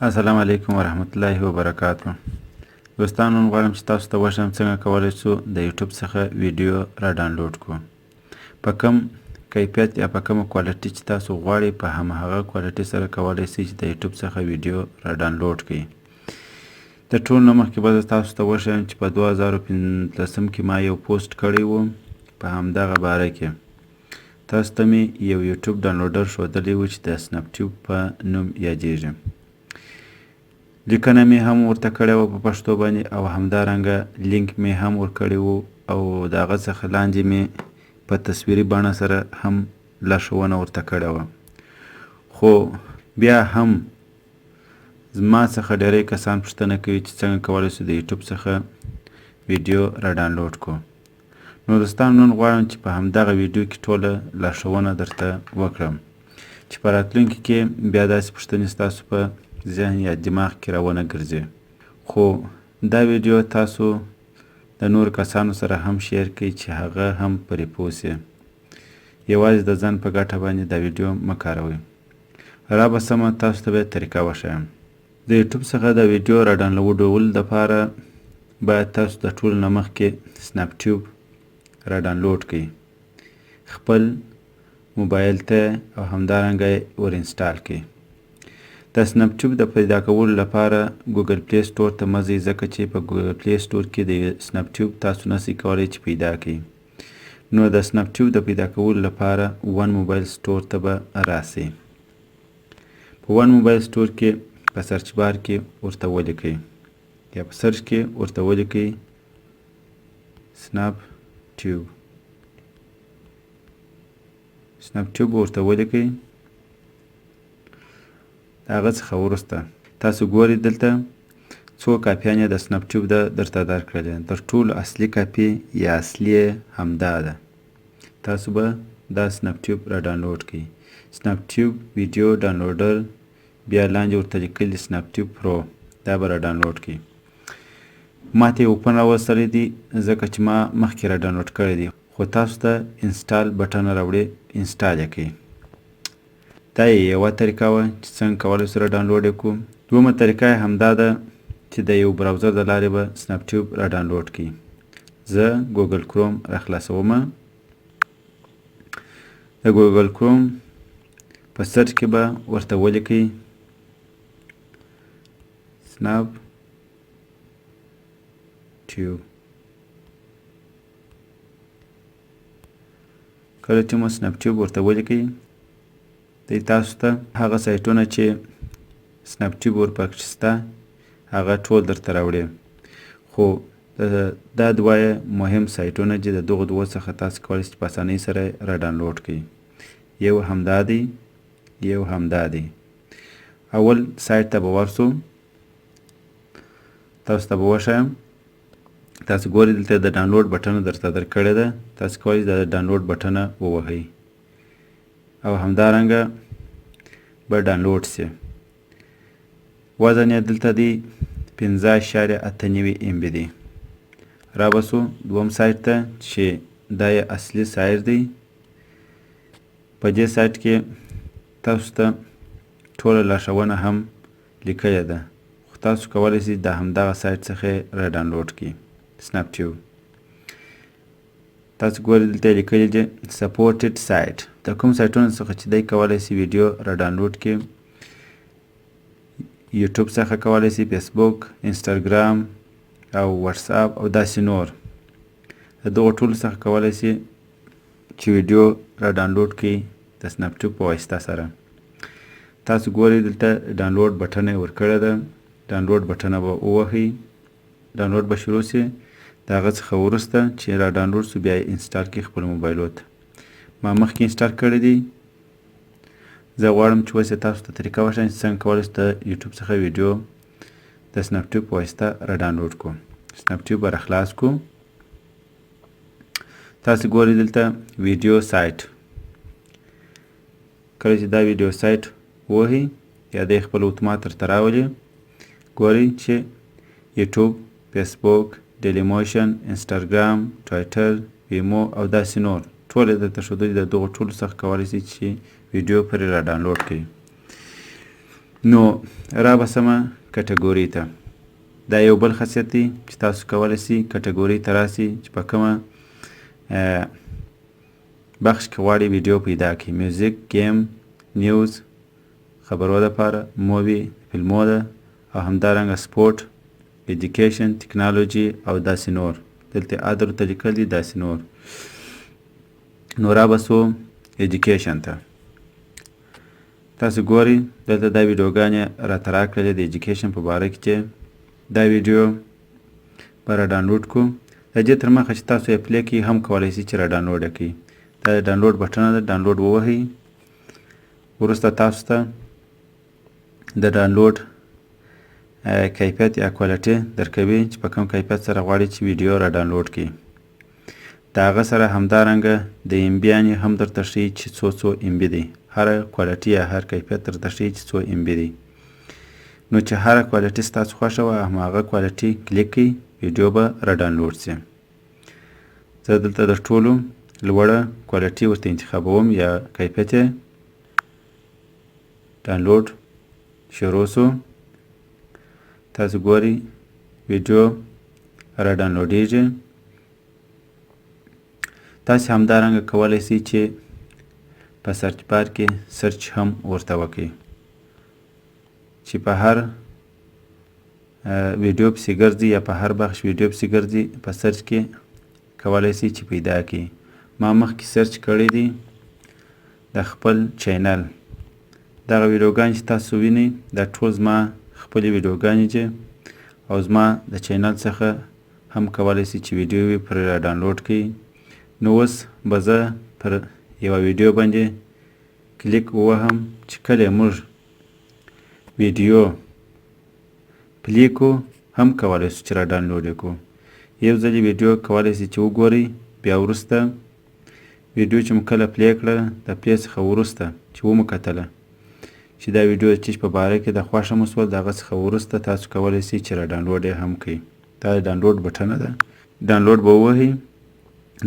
السلام علیکم ورحمت الله وبرکاتو. دوستانو نن غواړم چې تاسو ته وښیم څنګه کولی شو د یوټیوب څخه ویډیو را ډاونلوډ کړو. په کم کیفیت یا په کومه کوالټي چې تاسو غواړئ په همهغه کوالټي سره کولی شئ چې د یوټیوب څخه ویډیو را ډاونلوډ کړئ. د ټول نه مخکې به زه تاسو ته وښیم چې په 2015 کې ما یو پوسټ کړی و په همدغه باره کې. تاسو ته مې یو یوټیوب ډاونلوډر ښودلی و چې د سنپ ټیوب په نوم یادیږي. لیکنه مې هم ورته کړې وه په پښتو باندې او همدارنګه لینک مې هم ورکړی و او د هغه څخه لاندې مې په تصویري بڼه سره هم لارښوونه ورته کړې وه. خو بیا هم زما څخه ډیری کسان پوښتنه کوي چې څنګه کولی شو د یوټیوب څخه ویډیو را ډاونلوډ کړو. نو دوستانو نن غواړم چې په همدغه ویډیو کې ټوله لارښوونه درته وکړم چې په راتلونکي کې بیا داسې پوښتنې ستاسو په ذهن یا دماغ کې راونه ګرځي. خو دا ویډیو تاسو د نور کسانو سره هم شیر کړئ چې هغه هم پرې پوه شي. یوازې د ځان په ګټه باندې دا ویډیو مه کاروئ. را به سمه تاسو ته به طریقه وښیم. د یوټیوب څخه د ویډیو را ډاونلوډولو دپاره باید تاسو د ټولو نه مخکې سنپ ټیوب را ډاونلوډ کړئ. خپل موبایل ته او همدارنګه یې ور انسټال کړئ. د سنپ ټیوب د پیدا کولو لپاره ګوګل پلی سټور ته مه ځئ، ځکه چې په ګوګل پلی سټور کې د سنپ ټیوب تاسو نسئ کولی چې پیدا کړئ. نو د سنپ ټیوب د پیدا کولو لپاره ون موبایل سټور ته به راسئ. په ون موبایل سټور کې په سرچ بار کې ورته ولیکئ یا په سرچ کې ورته ولیکئ سنپ ټیوب. سنپ ټیوب ورته ولیکئ. د هغه څخه وروسته تاسو ګورئ دلته څو کاپیانې د سنپ ټیوب درته درکړلې. تر ټولو اصلي کاپي یا اصلي همدا ده. تاسو به دا سنپ ټیوب را ډاونلوډ کړئ. سنپ ټیوب ویډیو ډاونلوډر، بیا لاندې ورته لیکلي سنپ ټیوب پرو، دا به را ډاونلوډ کړئ. ما ته یې اوپن راوستلی دی ځکه چې ما مخکې را ډاونلوډ کړی دی، خو تاسو ته انسټال بټن راوړي، انسټال یې کړئ. دا یوه طریقه وه چې څنګه کولی شو را ډاونلوډ یې کړو. دویمه طریقه یې همدا ده چې د یو براوزر د لارې به سنپ ټیوب را ډاونلوډ کړئ. زه ګوګل کروم را خلاصومه. د ګوګل کروم په سرچ کې به ورته ولیکئ سنپ ټیوب. کله چې مو سنپ ټیوب ورته ولیکئ دی تاسو ته هغه سایټونه چې سنپ ټیوب ورپکښې شته هغه ټول درته راوړي. خو دا دوه مهم سایټونه چې د دغو دوو څخه تاسو کولی شئ په اسانۍ سره را ډاونلوډ کړئ. یو همدا دی، یو همدا دی. اول سایټ ته به ورسو. تاسو ته به وښیم. تاسو ګورئ دلته د ډاونلوډ بټنه درته درکړې ده. تاسو کولی شئ د ډاونلوډ بټنه ووهئ او همدارنګه به ډاونلوډ شي. وزن یې دلته دی 15.89 MB دی. را به سو دوم سایټ ته چې دا یې اصلي سایټ دی. په دې سایټ کې تاسو ته ټوله لارښوونه هم لیکلې ده، خو تاسو کولی شئ د همدغه سایټ څخه را ډاونلوډ کړئ سنپ ټیوب. تاسو ګورئ دلته یې لیکلي دي سپورټډ سایټ. د کوم سایټونو څخه چې دی کولی شي ویډیو را ډاونلوډ کړي. یوټیوب څخه کولی شي، فیسبوک، انسټاګرام او واتساپ او داسې نور. د دغو ټولو څخه کولی شي چې ویډیو را ډاونلوډ کړي د سنپ ټیوب په واسطه سره. تاسو ګورئ دلته ډاونلوډ بټنه یې ورکړې ده. ډاونلوډ بټنه به ووهئ. ډاونلوډ به شروع شي. د هغه څخه وروسته چې را ډاونلوډ شو بیا یې انسټال کړئ خپلو موبایلو ته. ما مخکې انسټال کړی دی. زه غواړم چې اوس یې تاسو ته طریقه وښیم چې څنګه کولی شو د یوټیوب څخه ویډیو د سنپ ټیوب په واسطه را ډاونلوډ کړو. سنپ ټیوب به را خلاص کړو. تاسو ګورئ دلته ویډیو سایټ. کله چې دا ویډیو سایټ ووهئ یا دی خپل اتومات درته راولي. ګورئ چې یوټیوب، فیسبوک، ډیلی موشن، انسټاګرام، ټویټر، ویمو او داسې نور ټول یې درته ښودلي. د دغو ټولو څخه کولی شئ چې ویډیو پرې را ډاونلوډ کړئ. نو را بسمه کټګوري ته. دا یو بل خاصیت دی چې تاسو کولی سئ کټګوري ته راسئ چې په کومه بخش کې غواړئ ویډیو پیدا کړئ. میوزیک، ګیم، نیوز، خبرو دپاره، مووي، فلمو ده او همدارنګه سپورټ، ایجوکیشن، ټکنالوژي او داسې نور. دلته ادرو ته لیکل دي داسې نور. نو را بسو ایجوکیشن ته. تاسو ګورئ دلته دا ویډیوګانې راته راکړلې د ایجوکیشن په باره کې چې دا ویډیو به را ډاونلوډ کړو. د دې تر مخه چې تاسو یې پلی کړئ هم کولی سئ چې را ډاونلوډ یې کړئ. دا د ډاونلوډ بټنه ده، ډاونلوډ ووهئ. وروسته تاسو ته د ډاونلوډ کیفیت یا کوالټي درکوي چې په کوم کیفیت سره غواړئ چې ویډیو را ډاونلوډ کړئ. د هغه سره همدارنګه د MB-یانې هم درته ښیي چې څو MB دی. هره کوالټي یا هر کیفیت درته ښیي چې څو MB دی. نو چې هره کوالټي ستاسو خوښه وه هماغه کوالټي کلیک کړئ، ویډیو به را ډاونلوډ سي. زه دلته د ټولو لوړه کوالټي ورته انتخابوم یا کیفیت یې ډاونلوډ شروع سو. تاسو ګورئ ویډیو را ډاونلوډیږي. تاسو همدارنګه کولی سئ چې په سرچ بار کې سرچ هم ورته وکړئ چې په هر ویډیو پسې ګرځي یا په هر بخش ویډیو پسې ګرځي په سرچ کې کولی سئ چې پیدا کړئ. ما مخکې سرچ کړی دی د خپل چینل. دغه ویډیوګانې چې تاسو وینئ دا ټول زما خپلې ویډیوګانې دي او زما د چینل څخه هم کولی سئ چې ویډیو یې پرې را ډاونلوډ کړئ. نو اوس به زه پر یوه ویډیو باندې کلیک ووهم چې کله موږ ویډیو پلی کړو هم کولی سو چې را ډاونلوډ یې کړو. یو ځل ویډیو کولی سئ چې وګورئ، بیا وروسته ویډیو چې مو کله پلی کړه د پلی څخه وروسته چې ومو کتله چې دا ویډیو د چیز په باره کې د خوښه مو سول، د هغه څخه وروسته تاسو کولی سئ چې را ډاونلوډ یې هم کړئ. دا د ډاونلوډ بټنه ده، ډاونلوډ به ووهئ.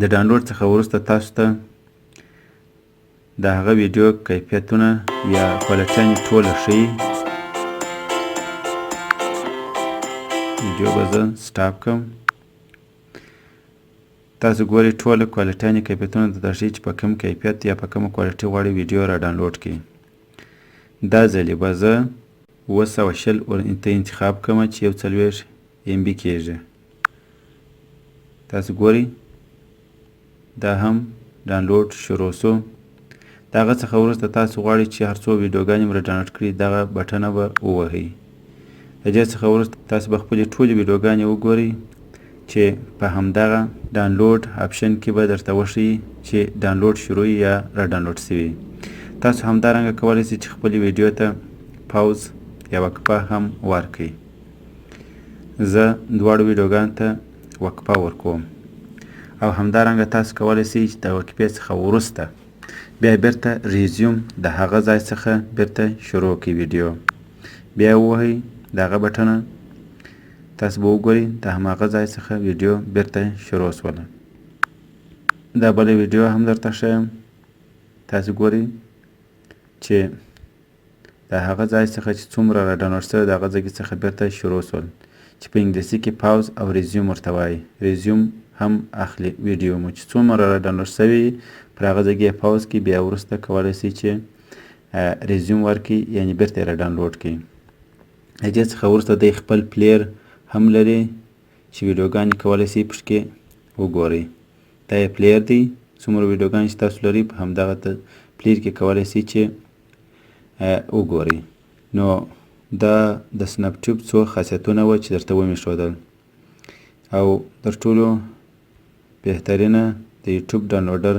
د ډاونلوډ څخه وروسته تاسو ته د هغه ویډیو کیفیتونه یا کوالټیانې ټوله ښیي. ویډیو به زه سټاپ کړم. تاسو ګورئ ټوله کوالټیانې کیفیتونه درته ښیي چې په کوم کیفیت یا په کومه کوالټي غواړئ ویډیو را ډاونلوډ کړئ. دا ځلې به زه 720 ورته انتخاب کړم چې 40 MB کېږي. تاسو ګورئ دا هم ډاونلوډ شروع سو. د هغه څخه وروسته تاسو غواړئ چې هر څو ویډیوګانې مو را ډاونلوډ کړي دغه بټنه به ووهئ. د دې څخه وروسته تاسو به خپلې ټولې ویډیوګانې وګورئ چې په همدغه ډاونلوډ آپشن کې به درته وښیي چې ډاونلوډ شروع یا را ډاونلوډ سوي. تاسو همدارنګه کولی سئ چې خپلې ویډیو ته پاوز یا وقفه هم ورکړئ. زه دواړو ویډیوګانو ته وقفه ورکوم او همدارنګه تاسو کولی سئ چې د وقفې څخه وروسته بیا بیرته ریزیوم د هغه ځای څخه بیرته شروع کړئ ویډیو. بیا ووهئ دغه بټنه، تاسو به وګورئ د هماغه ځای څخه ویډیو بیرته شروع سوله. دا بله ویډیو هم درته ښیم. تاسو ګورئ چې د هغه ځای څخه چې څومره را ډاونلوډ سوی د هغه ځای څخه بیرته شروع سول چې په انګلیسي کې پاوز او ریزیوم ورته وایي. ریزیوم هم اخلي ویډیو مو چې څومره را ډاونلوډ سوي پر هغه ځای کې پاوز کړئ، بیا وروسته کولی سئ چې ریزیوم ورکړئ یعنې بیرته یې را ډاونلوډ کړئ. د دې څخه وروسته دی خپل پلیر هم لري چې ویډیوګانې کولی سئ پکې وګورئ. دا یې پلیر دی، څومره ویډیوګانې چې تاسو لرئ په همدغه پلیر کې کولی سئ چې وګورئ. نو دا د سنپ ټیوب څو خاصیتونه وه چې درته ومې ښودل او تر ټولو بهترینه د یوټیوب ډاونلوډر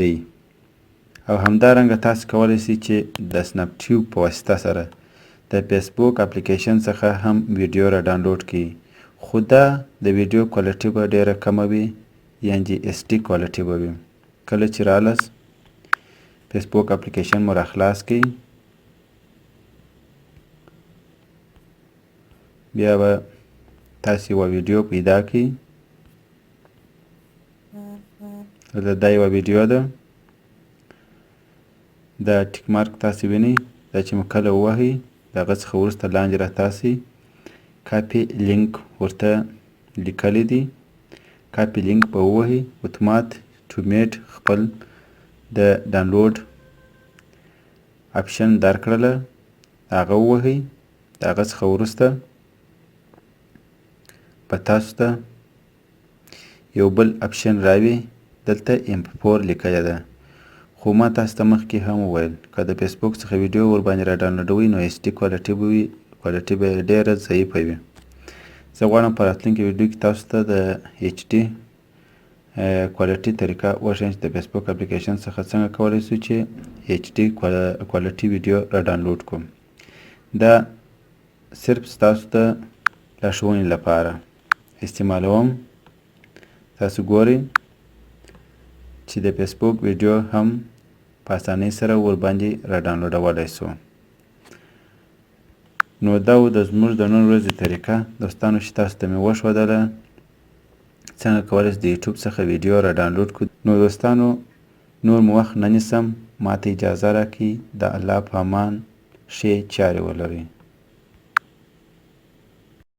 دی. او همدارنګه تاسو کولی سئ چې د سنپ ټیوب په واسطه سره د فیسبوک اپلیکیشن څخه هم ویډیو را ډاونلوډ کړئ، خو دا د ویډیو کوالټي به ډیره کمه وي، یعنې SD کوالټي به وي. کله چې رالاست فیسبوک اپلیکیشن مو را خلاص کړئ، بیا به تاسو یوه ویډیو پیدا کړئ. دا یوه ویډیو ده، دا ټیک مارک تاسو وینئ، دا چې مو کله ووهئ دغه څخه وروسته لاندې را تاسې کاپي لینک ورته لیکلی دی. کاپي لینک به ووهئ. اتومات خپل د ډاونلوډ اپشن درکړله، هغه ووهئ. د هغه څخه وروسته په تاسو ته یو بل اپشن راوي، دلته MP4 لیکلې ده. خو ما تاسو ته مخکې هم وویل که د فیسبوک څخه ویډیو ورباندې را ډاونلوډوئ نو HD کوالټي به وي، کوالټي به یې ډېره ضعیفه وي. زه غواړم په راتلونکي ویډیو کې تاسو ته د HD کوالټي طریقه وښیم چې د فیسبوک اپلیکیشن څخه څنګه کولی شو چې HD کوالټي ویډیو را ډاونلوډ کړو. دا صرف ستاسو د لارښوونې لپاره استعمالوم. تاسو ګورئ چې د فیسبوک ویډیو هم په اسانۍ سره ورباندې را ډاونلوډولی سو. نو دا و د زموږ د نن ورځې طریقه دوستانو چې تاسو ته مې وښودله څنګه کولی شو د یوټیوب څخه ویډیو را ډاونلوډ کړو. نو دوستانو نور مو وخت نه نیسم، ماته اجازه راکړئ. د الله په امان ښې چارې ولرئ.